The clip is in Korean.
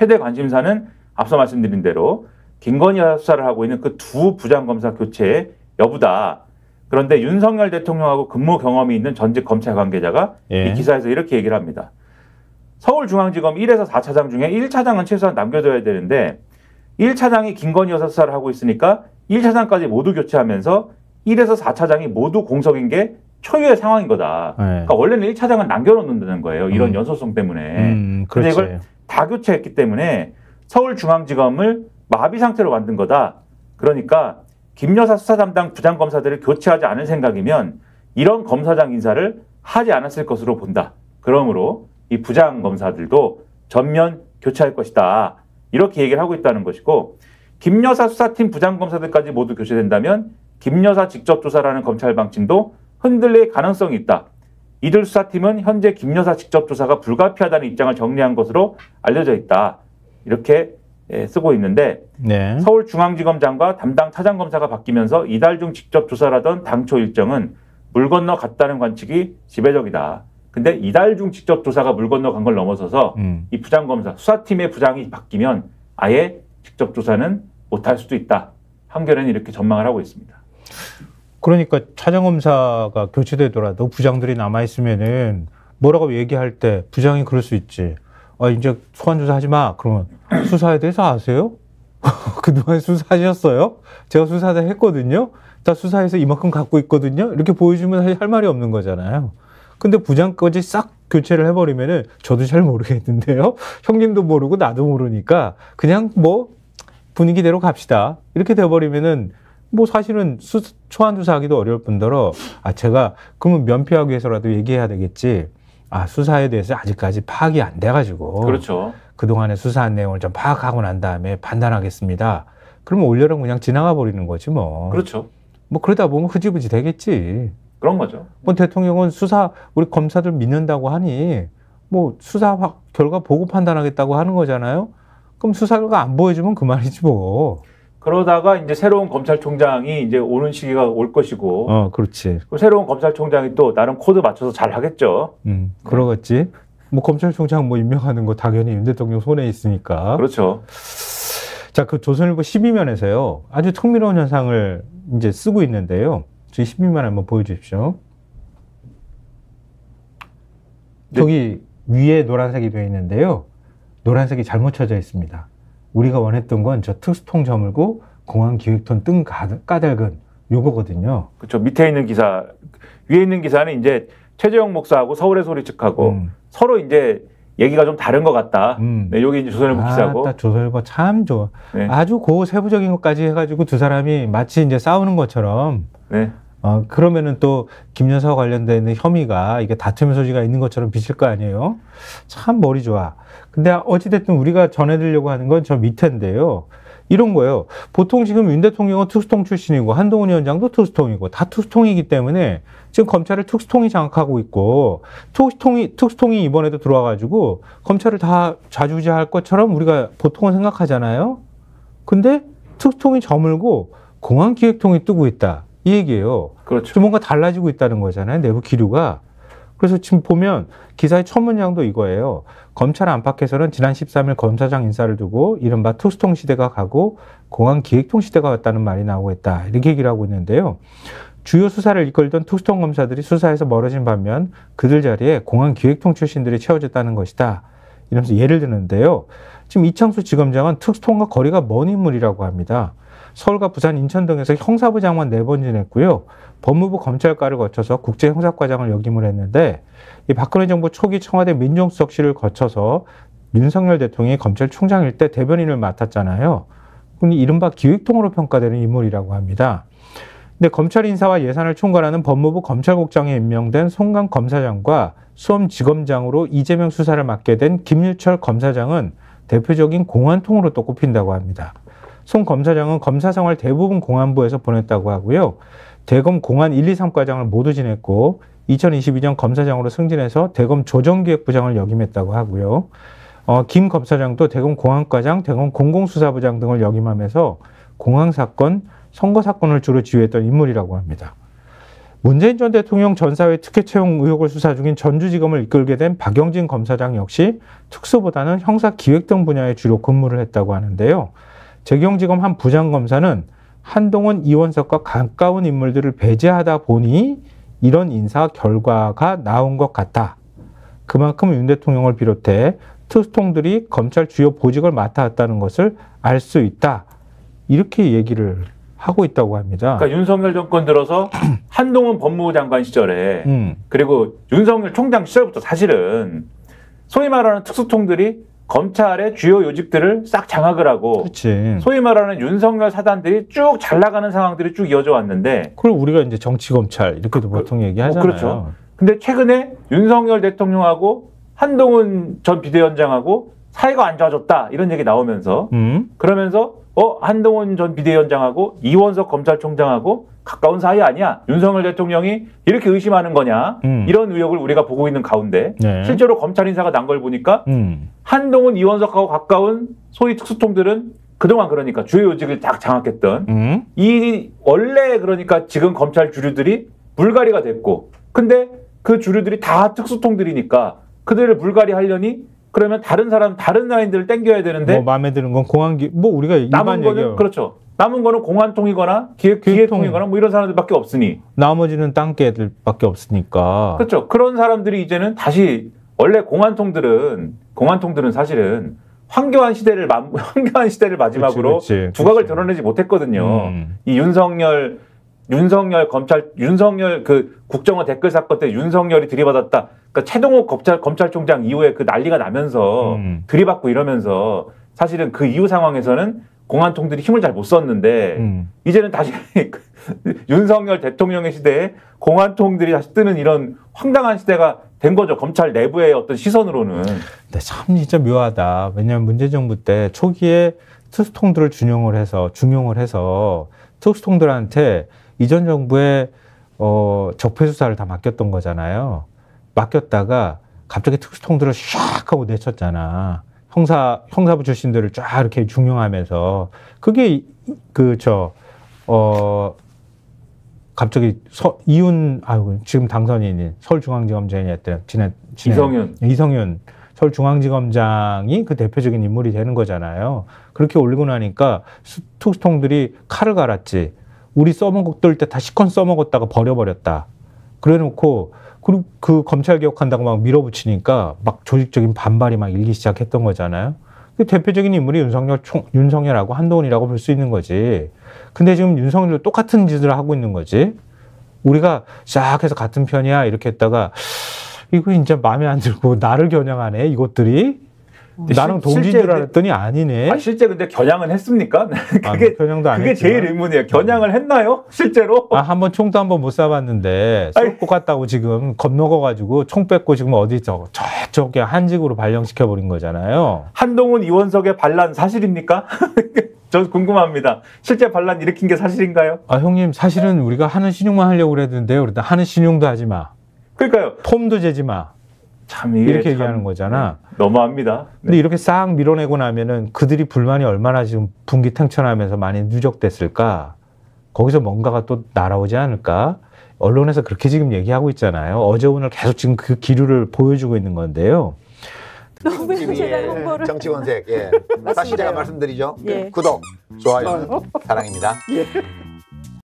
최대 관심사는 앞서 말씀드린 대로 김건희 여사 수사를 하고 있는 그 두 부장검사 교체의 여부다. 그런데 윤석열 대통령하고 근무 경험이 있는 전직 검찰 관계자가 이 기사에서 이렇게 얘기를 합니다. 서울중앙지검 1에서 4차장 중에 1차장은 최소한 남겨둬야 되는데 1차장이 김건희 여사 수사를 하고 있으니까 1차장까지 모두 교체하면서 1에서 4차장이 모두 공석인 게 초유의 상황인 거다. 그러니까 원래는 1차장은 남겨놓는다는 거예요. 이런 연소성 때문에. 그런데 이걸 다 교체했기 때문에 서울중앙지검을 마비 상태로 만든 거다. 그러니까 김 여사 수사 담당 부장검사들을 교체하지 않을 생각이면 이런 검사장 인사를 하지 않았을 것으로 본다. 그러므로 이 부장검사들도 전면 교체할 것이다. 이렇게 얘기를 하고 있다는 것이고 김 여사 수사팀 부장검사들까지 모두 교체된다면 김 여사 직접 조사라는 검찰 방침도 흔들릴 가능성이 있다. 이들 수사팀은 현재 김 여사 직접 조사가 불가피하다는 입장을 정리한 것으로 알려져 있다. 이렇게 쓰고 있는데 서울중앙지검장과 담당 차장검사가 바뀌면서 이달 중 직접 조사라던 당초 일정은 물 건너 갔다는 관측이 지배적이다. 근데 이달 중 직접 조사가 물 건너 간 걸 넘어서서 이 부장검사, 수사팀의 부장이 바뀌면 아예 직접 조사는 못할 수도 있다. 한겨레는 이렇게 전망을 하고 있습니다. 그러니까 차장검사가 교체되더라도 부장들이 남아있으면은 뭐라고 얘기할 때 부장이 그럴 수 있지. 이제 소환조사 하지 마. 그러면 수사에 대해서 아세요? 그동안 수사하셨어요? 제가 수사를 했거든요. 다 수사해서 이만큼 갖고 있거든요. 이렇게 보여주면 할 말이 없는 거잖아요. 근데 부장까지 싹 교체를 해버리면은 저도 잘 모르겠는데요. 형님도 모르고 나도 모르니까 그냥 뭐 분위기대로 갑시다. 이렇게 돼버리면은 뭐 사실은 소환조사하기도 어려울 뿐더러 제가 그러면 면피하기 위해서라도 얘기해야 되겠지. 수사에 대해서 아직까지 파악이 안 돼가지고. 그렇죠. 그동안에 수사한 내용을 좀 파악하고 난 다음에 판단하겠습니다. 그러면 올여름 그냥 지나가 버리는 거지 뭐. 그렇죠. 뭐 그러다 보면 흐지부지 되겠지. 그런 거죠. 뭐 대통령은 우리 검사들 믿는다고 하니 뭐 수사 결과 보고 판단하겠다고 하는 거잖아요. 그럼 수사 결과 안 보여주면 그만이지 뭐. 그러다가 이제 새로운 검찰총장이 이제 오는 시기가 올 것이고. 그렇지. 새로운 검찰총장이 또 나름 코드 맞춰서 잘 하겠죠. 그러겠지. 뭐 검찰총장 뭐 임명하는 거 당연히 윤 대통령 손에 있으니까. 그렇죠. 자, 그 조선일보 12면에서요. 아주 흥미로운 현상을 이제 쓰고 있는데요. 저희 12면 한번 보여주십시오. 네. 저기 위에 노란색이 되어 있는데요. 노란색이 잘못 쳐져 있습니다. 우리가 원했던 건 저 특수통 저물고 공항기획톤 뜬 까닭은 요거거든요. 그렇죠. 밑에 있는 기사, 위에 있는 기사는 이제 최재형 목사하고 서울의 소리 측하고 서로 이제 얘기가 좀 다른 것 같다. 네, 여기 이제 조선일보 기사고. 조선일보 참 좋아. 네. 아주 세부적인 것까지 해가지고 두 사람이 마치 이제 싸우는 것처럼. 네. 그러면은 또 김 여사와 관련된 혐의가 이게 다툼의 소지가 있는 것처럼 비칠 거 아니에요? 참 머리 좋아. 근데 어찌됐든 우리가 전해드리려고 하는 건 저 밑에인데요. 이런 거예요. 보통 지금 윤 대통령은 특수통 출신이고 한동훈 위원장도 특수통이고 다 특수통이기 때문에 지금 검찰을 특수통이 장악하고 있고 특수통이 이번에도 들어와가지고 검찰을 다 좌지우지할 것처럼 우리가 보통은 생각하잖아요. 근데 특수통이 저물고 공항기획통이 뜨고 있다. 이 얘기예요. 그렇죠. 뭔가 달라지고 있다는 거잖아요. 내부 기류가. 그래서 지금 보면 기사의 첫 문장도 이거예요. 검찰 안팎에서는 지난 13일 검사장 인사를 두고 이른바 특수통 시대가 가고 공항기획통 시대가 왔다는 말이 나오고 있다. 이렇게 얘기를 하고 있는데요. 주요 수사를 이끌던 특수통 검사들이 수사에서 멀어진 반면 그들 자리에 공항기획통 출신들이 채워졌다는 것이다. 이러면서 예를 드는데요. 지금 이창수 지검장은 특수통과 거리가 먼 인물이라고 합니다. 서울과 부산, 인천 등에서 형사부 장관 4번 지냈고요. 법무부 검찰과를 거쳐서 국제형사과장을 역임을 했는데 이 박근혜 정부 초기 청와대 민정수석실을 거쳐서 윤석열 대통령이 검찰총장일 때 대변인을 맡았잖아요. 그럼 이른바 기획통으로 평가되는 인물이라고 합니다. 근데 검찰 인사와 예산을 총괄하는 법무부 검찰국장에 임명된 송강 검사장과 수험지검장으로 이재명 수사를 맡게 된 김유철 검사장은 대표적인 공안통으로 또 꼽힌다고 합니다. 송 검사장은 검사 생활 대부분 공안부에서 보냈다고 하고요. 대검 공안 1, 2, 3과장을 모두 지냈고 2022년 검사장으로 승진해서 대검 조정기획부장을 역임했다고 하고요. 김 검사장도 대검 공안과장, 대검 공공수사부장 등을 역임하면서 공항사건, 선거사건을 주로 지휘했던 인물이라고 합니다. 문재인 전 대통령 전사회 특혜 채용 의혹을 수사 중인 전주지검을 이끌게 된 박영진 검사장 역시 특수보다는 형사 기획 등 분야에 주로 근무를 했다고 하는데요. 재경지검 한 부장검사는 한동훈 이원석과 가까운 인물들을 배제하다 보니 이런 인사 결과가 나온 것 같다. 그만큼 윤 대통령을 비롯해 특수통들이 검찰 주요 보직을 맡아왔다는 것을 알 수 있다. 이렇게 얘기를 하고 있다고 합니다. 그러니까 윤석열 정권 들어서 한동훈 법무부 장관 시절에 그리고 윤석열 총장 시절부터 사실은 소위 말하는 특수통들이 검찰의 주요 요직들을 싹 장악을 하고 그렇지. 소위 말하는 윤석열 사단들이 쭉 잘 나가는 상황들이 쭉 이어져 왔는데 그걸 우리가 이제 정치검찰 이렇게도 보통 얘기하잖아요. 그렇죠. 근데 최근에 윤석열 대통령하고 한동훈 전 비대위원장하고 사이가 안 좋아졌다 이런 얘기 나오면서 그러면서 한동훈 전 비대위원장하고 이원석 검찰총장하고 가까운 사이 아니야? 윤석열 대통령이 이렇게 의심하는 거냐? 이런 의혹을 우리가 보고 있는 가운데 네. 실제로 검찰 인사가 난 걸 보니까 한동훈, 이원석하고 가까운 소위 특수통들은 그동안 그러니까 주요 요직을 딱 장악했던 이 원래 그러니까 지금 검찰 주류들이 물갈이가 됐고 근데 그 주류들이 다 특수통들이니까 그들을 물갈이 하려니 그러면 다른 라인들을 땡겨야 되는데 뭐 마음에 드는 건 공안기 뭐 우리가 남은 거는 얘기해요. 그렇죠. 남은 거는 공안통이거나 기획통이거나 뭐 이런 사람들밖에 없으니 나머지는 땅개들밖에 없으니까 그렇죠. 그런 사람들이 이제는 다시 원래 공안통들은 사실은 황교안 시대를 마지막으로 그치. 두각을 드러내지 못했거든요. 이 윤석열 그 국정원 댓글 사건 때 윤석열이 들이받았다. 그러니까 최동욱 검찰총장 이후에 그 난리가 나면서 들이받고 이러면서 사실은 그 이후 상황에서는 공안통들이 힘을 잘 못 썼는데 이제는 다시 윤석열 대통령의 시대에 공안통들이 다시 뜨는 이런 황당한 시대가 된 거죠. 검찰 내부의 어떤 시선으로는. 근데 참 진짜 묘하다. 왜냐하면 문재인 정부 때 초기에 특수통들을 중용을 해서 특수통들한테 이전 정부의 적폐수사를 다 맡겼던 거잖아요. 맡겼다가 갑자기 특수통들을 샥 하고 내쳤잖아. 형사부 출신들을 쫙 이렇게 중용하면서 그게 갑자기 지금 당선인인 서울중앙지검장이었던 이성윤 서울중앙지검장이 그 대표적인 인물이 되는 거잖아요. 그렇게 올리고 나니까 특수통들이 칼을 갈았지. 우리 써먹을 때 다 시컨 써먹었다가 버려버렸다. 그래놓고 그리고 그 검찰 개혁한다고 막 밀어붙이니까 막 조직적인 반발이 막 일기 시작했던 거잖아요. 그 대표적인 인물이 윤석열하고 한동훈이라고 볼 수 있는 거지. 근데 지금 윤석열도 똑같은 짓을 하고 있는 거지. 우리가 싹 해서 같은 편이야 이렇게 했다가 이거 진짜 마음에 안 들고 나를 겨냥하네 이것들이. 나랑 동지인 줄 알았더니 아니네. 실제 근데 겨냥은 했습니까? 겨냥도 안 그게 제일 의문이에요. 겨냥을 했나요? 실제로? 한번 총도 한번 못 쏴봤는데 쏠 것 같다고 지금 겁먹어가지고 총 뺏고 지금 어디 저쪽에 한직으로 발령시켜버린 거잖아요. 한동훈 이원석의 반란 사실입니까? 저 궁금합니다. 실제 반란 일으킨 게 사실인가요? 형님 사실은 우리가 하는 신용만 하려고 그랬는데요. 그러다 하는 신용도 하지 마. 그러니까요. 폼도 재지 마. 참 이렇게 얘기하는 거잖아. 너무합니다. 근데 이렇게 싹 밀어내고 나면은 그들이 불만이 얼마나 지금 분기탱천하면서 많이 누적됐을까? 거기서 뭔가가 또 날아오지 않을까? 언론에서 그렇게 지금 얘기하고 있잖아요. 어제 오늘 계속 지금 그 기류를 보여주고 있는 건데요. 정치권색. 다시 제가 말씀드리죠. 구독, 좋아요, 사랑입니다.